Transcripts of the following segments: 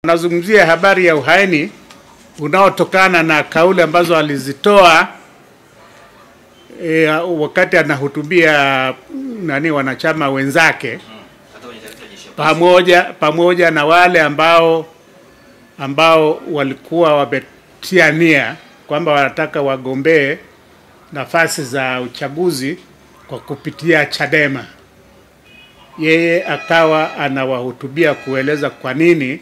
Nazungumzia habari ya uhaini unaotokana na kauli ambazo alizitoa wakati anahutubia wanachama wenzake pamoja na wale ambao walikuwa wametia nia kwamba wanataka wagombee nafasi za uchaguzi kwa kupitia Chadema. Yeye akawa anawahutubia kueleza kwa nini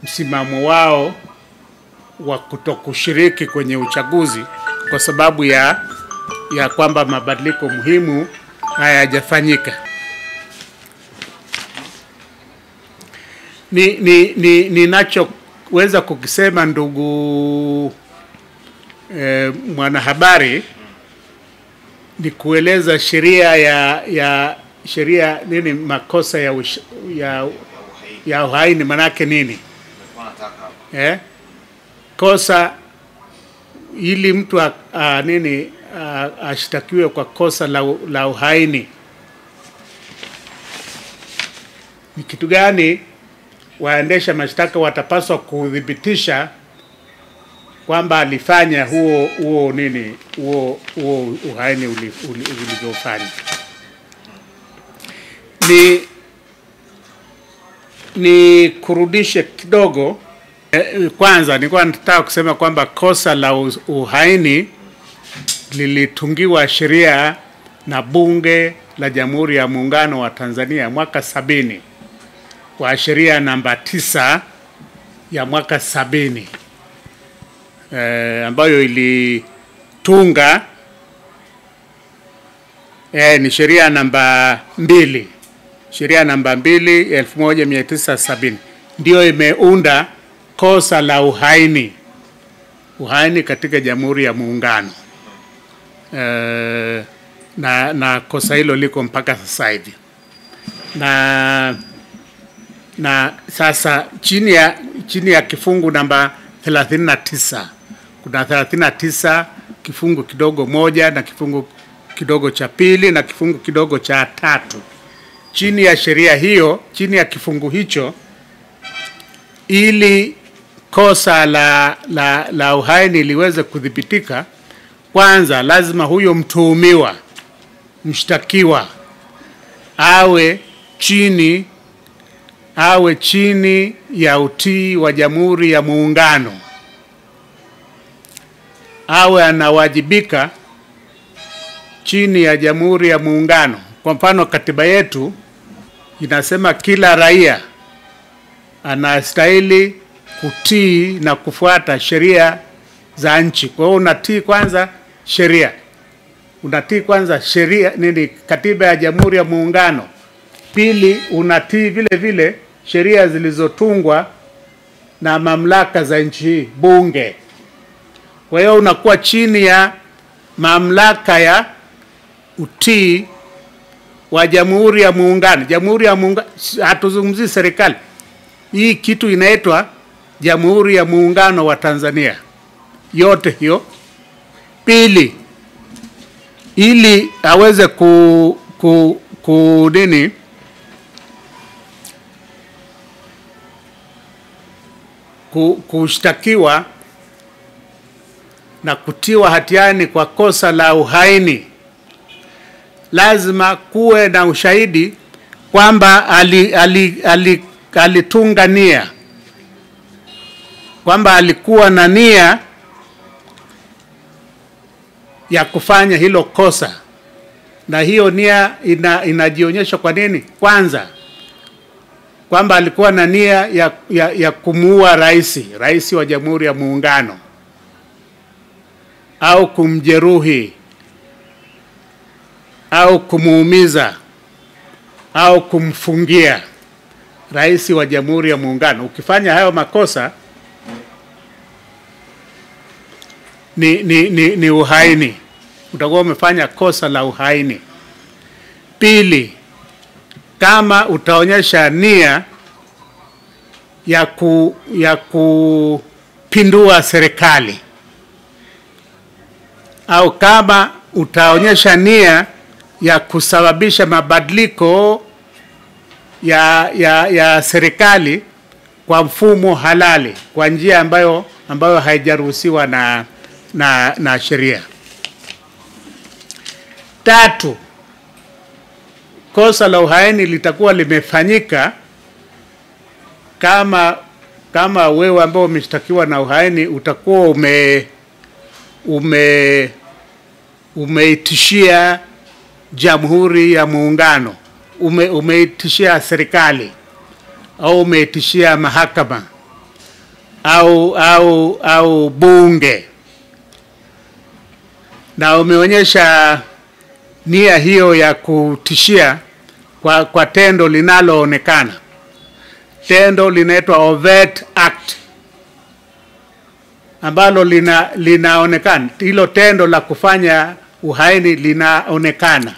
msimamo wao wa kutokushiriki kwenye uchaguzi, kwa sababu ya kwamba mabadiliko muhimu hayajafanyika. Ninachoweza kukisema, ndugu mwanahabari, ni kueleza sheria nini makosa ya uhaini manake nini. Kosa ili mtu ashtakiwe kwa kosa la uhaini, ni kitu gani waendesha mashtaka watapaswa kudhibitisha kwamba alifanya huo uhaini ulivyofanya. Ni kurudishe kidogo. Kwanza nilikuwa nataka kusema kwamba kosa la uhaini lilitungiwa sheria na Bunge la Jamhuri ya Muungano wa Tanzania mwaka 70 kwa sheria namba 9 ya mwaka 70, ambayo ilitunga ni sheria namba 2, sheria namba 2 1970 ndio imeunda kosa la uhaini katika Jamhuri ya Muungano. Na kosa hilo liko mpaka sasa hivi. Na sasa chini ya kifungu namba 39, kuna 39 kifungu kidogo moja na kifungu kidogo cha pili na kifungu kidogo cha 3. Chini ya sheria hiyo, chini ya kifungu hicho, ili kosa la uhaini liweze kudhibitika, kwanza lazima huyo mtuhumiwa, mshtakiwa, awe chini ya utii wa Jamhuri ya Muungano, awe anawajibika chini ya Jamhuri ya Muungano. Kwa mfano, katiba yetu inasema kila raia anastahili kutii na kufuata sheria za nchi. Kwa hiyo unatii kwanza sheria. Unatii kwanza sheria katiba ya Jamhuri ya Muungano. Pili, unatii vile vile sheria zilizotungwa na mamlaka za nchi hii, bunge. Kwa hiyo unakuwa chini ya mamlaka ya utii wa Jamhuri ya Muungano. Jamhuri ya Muungano, hatuzungumzi serikali. Hii kitu inaitwa Jamhuri ya Muungano wa Tanzania. Yote hiyo. Pili, ili aweze kushtakiwa na kutiwa hatiani kwa kosa la uhaini, lazima kuwe na ushahidi kwamba alitunga nia, kwamba alikuwa na nia ya kufanya hilo kosa. Na hiyo nia inajionyesha kwa nini? Kwanza, kwamba alikuwa na nia ya kumuua rais wa Jamhuri ya Muungano, au kumjeruhi, au kumuumiza, au kumfungia rais wa Jamhuri ya Muungano. Ukifanya hayo makosa ni uhaini. Utakuwa umefanya kosa la uhaini. Pili, kama utaonyesha nia ya kupindua serikali, au kama utaonyesha nia ya kusababisha mabadiliko ya serikali kwa mfumo halali, kwa njia ambayo haijaruhusiwa na sheria. Tatu, kosa la uhaini litakuwa limefanyika kama wewe ambao umeshtakiwa na uhaini utakuwa umeitishia Jamhuri ya Muungano, umeitishia serikali au umeitishia mahakama au bunge, na umeonyesha nia hiyo ya kutishia kwa tendo linaloonekana. Tendo linaitwa overt act, ambalo linaonekana. Hilo tendo la kufanya uhaini linaonekana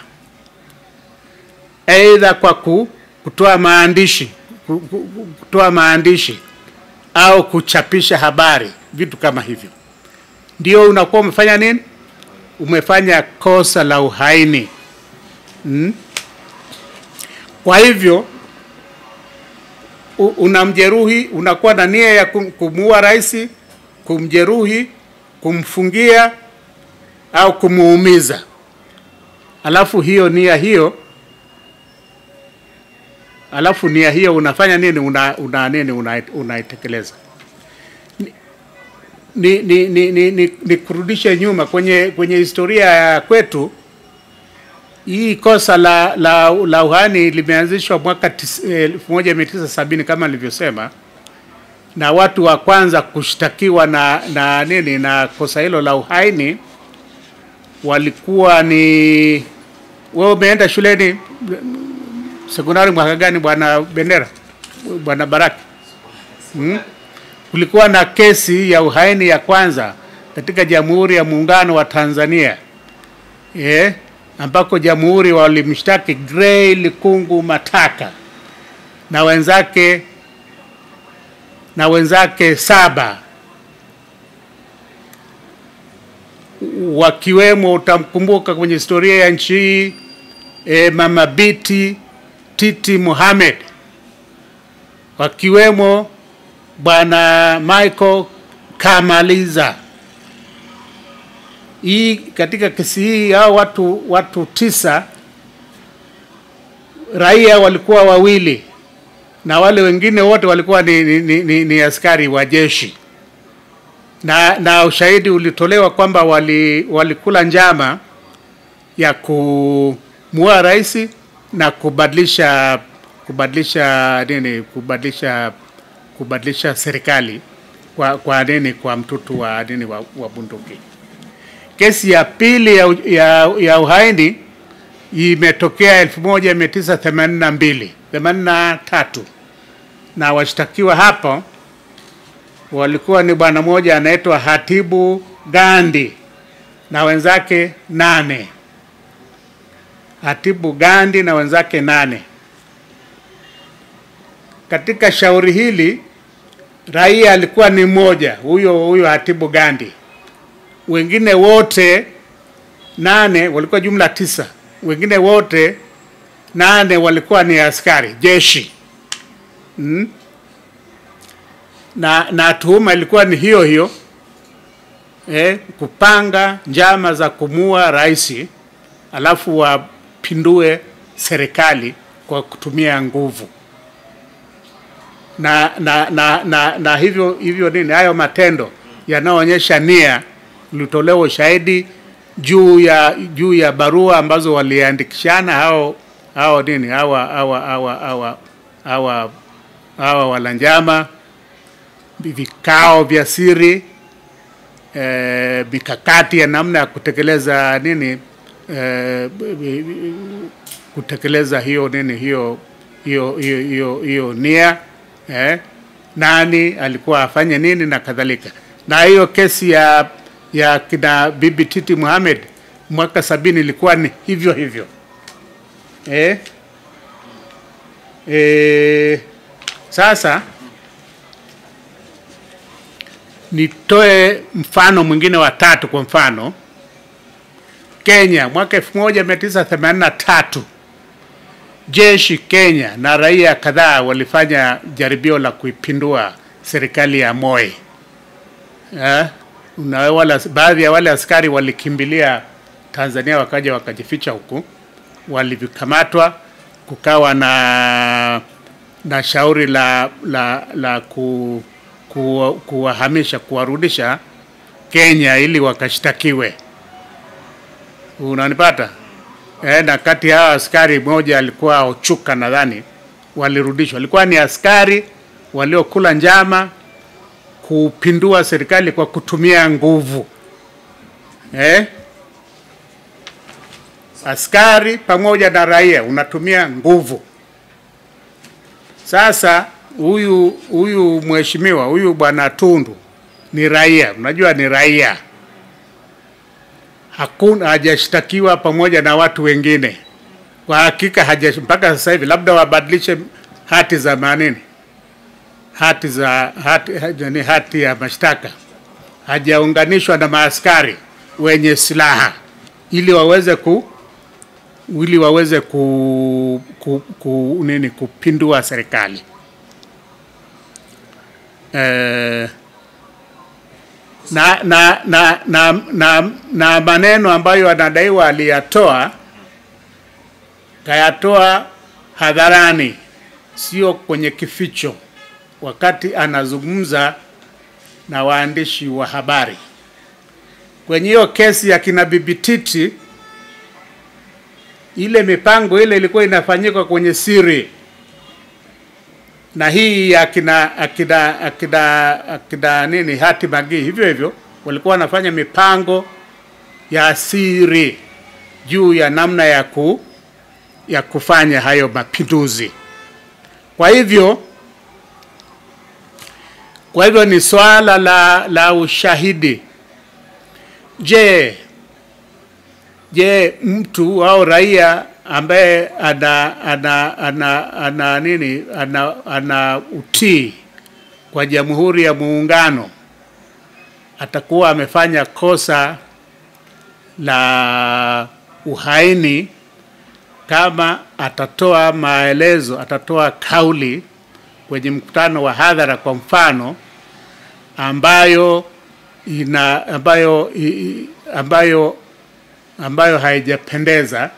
aidha kwa kutoa maandishi au kuchapisha habari, vitu kama hivyo. Ndio unakuwa umefanya nini? Umefanya kosa la uhaini. Kwa hivyo unamjeruhi, unakuwa na nia ya kumuua rais, kumjeruhi, kumfungia au kumuumiza. Alafu nia hiyo unafanya nini? Unaitekeleza. Ni kurudisha nyuma kwenye historia ya kwetu. Hii kosa la uhaini limeanzishwa mwaka 1970 kama nilivyosema, na watu wa kwanza kushtakiwa na kosa hilo la uhaini walikuwa ni, wewe umeenda shuleni sekondari mwaka gani bwana Bendera, bwana Baraki? Kulikuwa na kesi ya uhaini ya kwanza katika Jamhuri ya Muungano wa Tanzania, ambako jamhuri walimshtaki Gray Likungu Mataka na wenzake 7, wakiwemo, utamkumbuka kwenye historia ya nchi hii, Mama Biti Titi Mohamed, wakiwemo bwana Michael Kamaliza. Hii katika kesi hii hao watu 9 raia walikuwa 2 na wale wengine wote walikuwa ni askari wa jeshi, na ushahidi ulitolewa kwamba walikula njama ya kumuua rais na kubadilisha serikali kwa mtutu wa bunduki. Kesi ya pili ya uhaini imetokea 1983, na washtakiwa hapo walikuwa ni bwana mmoja anaitwa Hatibu Gandhi na wenzake 8. Hatibu Gandhi na wenzake 8. Katika shauri hili raia alikuwa ni mmoja, huyo Hatibu Gandhi. Wengine wote 8 walikuwa jumla 9. Wengine wote 8 walikuwa ni askari jeshi. Na tuhuma ilikuwa ni hiyo kupanga njama za kumua rais, alafu wapindue serikali kwa kutumia nguvu. Na hivyo nini, hayo matendo yanaonyesha nia. Ulitolewa ushahidi juu ya barua ambazo waliandikishana hawa walanjama, vikao vya siri, mikakati ya namna ya kutekeleza kutekeleza hiyo nia, nani alikuwa afanye nini na kadhalika. Na hiyo kesi ya kina Bibi Titi Mohamed mwaka 70 ilikuwa ni hivyo. Sasa nitoe mfano mwingine wa 3. Kwa mfano, Kenya mwaka 1983 jeshi Kenya na raia kadhaa walifanya jaribio la kuipindua serikali ya Moi. Baadhi ya wale askari walikimbilia Tanzania, wakaja wakajificha huku, walikamatwa. Kukawa na shauri la kuwahamisha, kuwarudisha Kenya ili wakashtakiwe. Unanipata? Na kati ya askari mmoja alikuwa Ochuka nadhani, walirudishwa. Walikuwa ni askari waliokula njama kupindua serikali kwa kutumia nguvu. Askari pamoja na raia unatumia nguvu. Sasa huyu mheshimiwa, huyu Bwana Tundu ni raia, unajua ni raia. Hakuna, hajashtakiwa pamoja na watu wengine. Kwa hakika mpaka sasa hivi, labda wabadilishe hati za manini, hati ya mashtaka. Hajaunganishwa na maaskari wenye silaha ili waweze kupindua serikali. Na maneno ambayo anadaiwa aliyatoa, kayatoa hadharani, sio kwenye kificho, wakati anazungumza na waandishi wa habari. Kwenye hiyo kesi ya kina Bibi Titi, ile mipango ile ilikuwa inafanyika kwenye siri, na hii akina nini Hati Magi hivyo walikuwa wanafanya mipango ya siri juu ya namna ya kufanya hayo mapinduzi. Kwa hivyo ni swala la ushahidi. Je, mtu au raia ambaye ana utii kwa Jamhuri ya Muungano atakuwa amefanya kosa la uhaini kama atatoa maelezo, atatoa kauli kwenye mkutano wa hadhara, kwa mfano, ambayo haijapendeza,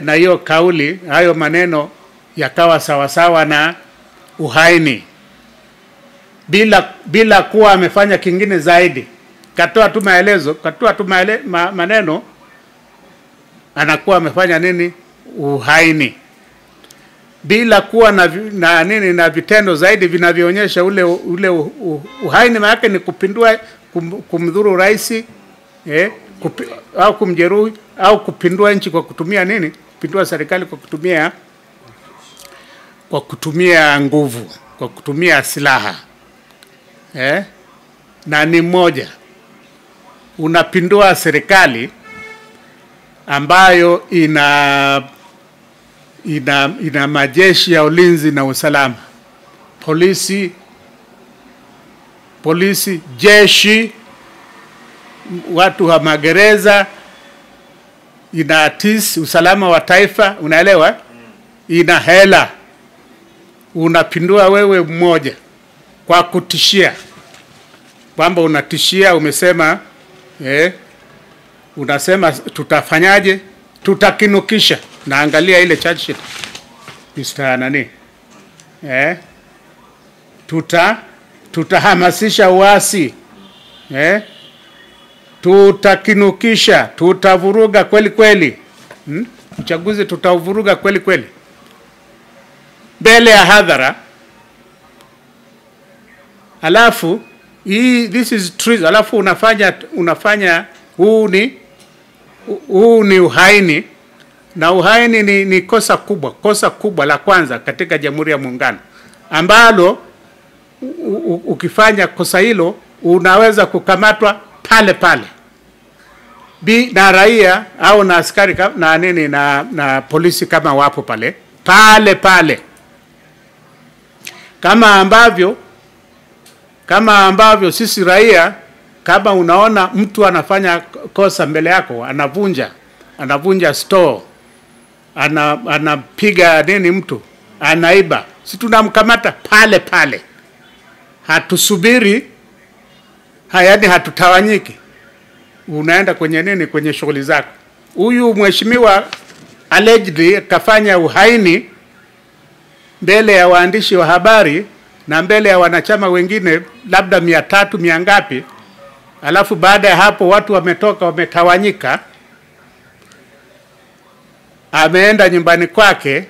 na hiyo kauli, hayo maneno yakawa sawasawa na uhaini, bila kuwa amefanya kingine zaidi. Katoa tu maelezo, maneno, anakuwa amefanya nini? Uhaini, bila kuwa na vitendo zaidi vinavyoonyesha ule uhaini. Maana yake ni kupindua, kumdhuru rais, au kumjeruhi, au kupindua nchi kwa kutumia nini? Kupindua serikali kwa kutumia nguvu, kwa kutumia silaha. Na ni mmoja, unapindua serikali ambayo ina majeshi ya ulinzi na usalama, polisi, jeshi, watu wa magereza, ina usalama wa taifa, unaelewa? Ina hela. Unapindua wewe mmoja kwa kutishia, kwamba unatishia, umesema unasema tutafanyaje? Tutakinukisha. Naangalia ile charge sheet Mr. nani, tutahamasisha uasi, tutakinukisha, tutavuruga kweli. Uchaguzi tutavuruga kweli mbele ya hadhara. Alafu this is treason. Alafu unafanya huu ni uhaini, na uhaini ni kosa kubwa la kwanza katika Jamhuri ya Muungano, ambalo ukifanya kosa hilo unaweza kukamatwa pale na raia au na askari na polisi kama wapo pale kama ambavyo sisi raia, kama unaona mtu anafanya kosa mbele yako, anavunja store, anapiga nini mtu, anaiba, si tunamkamata pale pale. Hatusubiri, yaani hatutawanyiki. Unaenda kwenye nini, kwenye shughuli zako. Huyu mheshimiwa allegedly kafanya uhaini mbele ya waandishi wa habari na mbele ya wanachama wengine labda 300 miangapi. Alafu baada ya hapo watu wametoka, wametawanyika. Ameenda nyumbani kwake,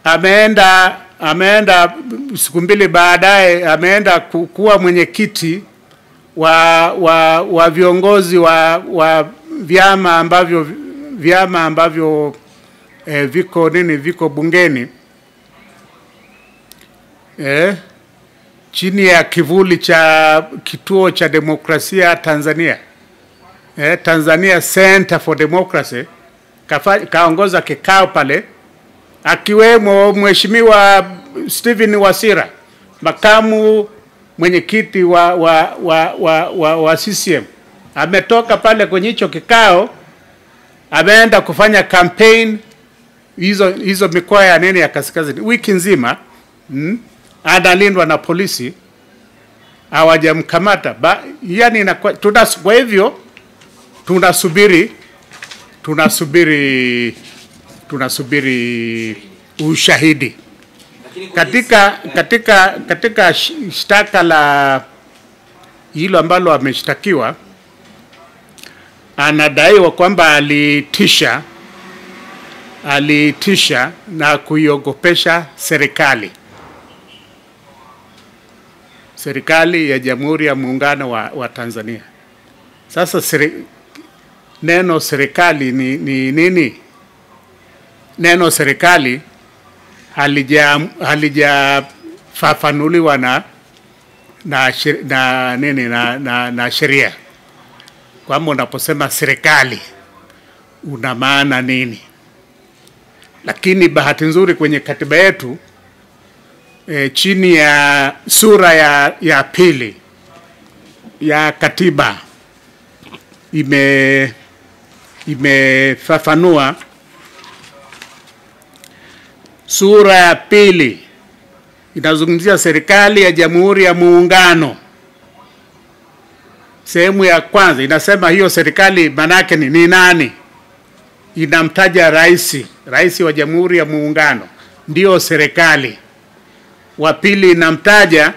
ameenda siku mbili baadaye ameenda kuwa mwenyekiti wa viongozi wa vyama ambavyo viko bungeni, chini ya kivuli cha kituo cha demokrasia Tanzania, Tanzania Center for Democracy. Kaongoza kikao pale, akiwemo mheshimiwa Stephen Wasira, makamu mwenyekiti wa CCM. Ametoka pale kwenye hicho kikao, ameenda kufanya campaign hizo mikoa ya nene ya kaskazini wiki nzima. Analindwa na polisi, hawajamkamata. Yani kwa hivyo tunasubiri ushahidi katika shtaka la hilo ambalo ameshtakiwa. Anadaiwa kwamba alitisha na kuiogopesha serikali ya Jamhuri ya Muungano wa Tanzania. Sasa neno serikali ni nini? Neno serikali halijafafanuliwa na sheria, kwamba unaposema serikali una maana nini. Lakini bahati nzuri kwenye katiba yetu, chini ya sura ya pili ya katiba imefafanua. Sura ya pili inazungumzia serikali ya Jamhuri ya Muungano. Sehemu ya kwanza inasema hiyo serikali manake ni nani? Inamtaja rais wa Jamhuri ya Muungano ndio serikali. Wa pili inamtaja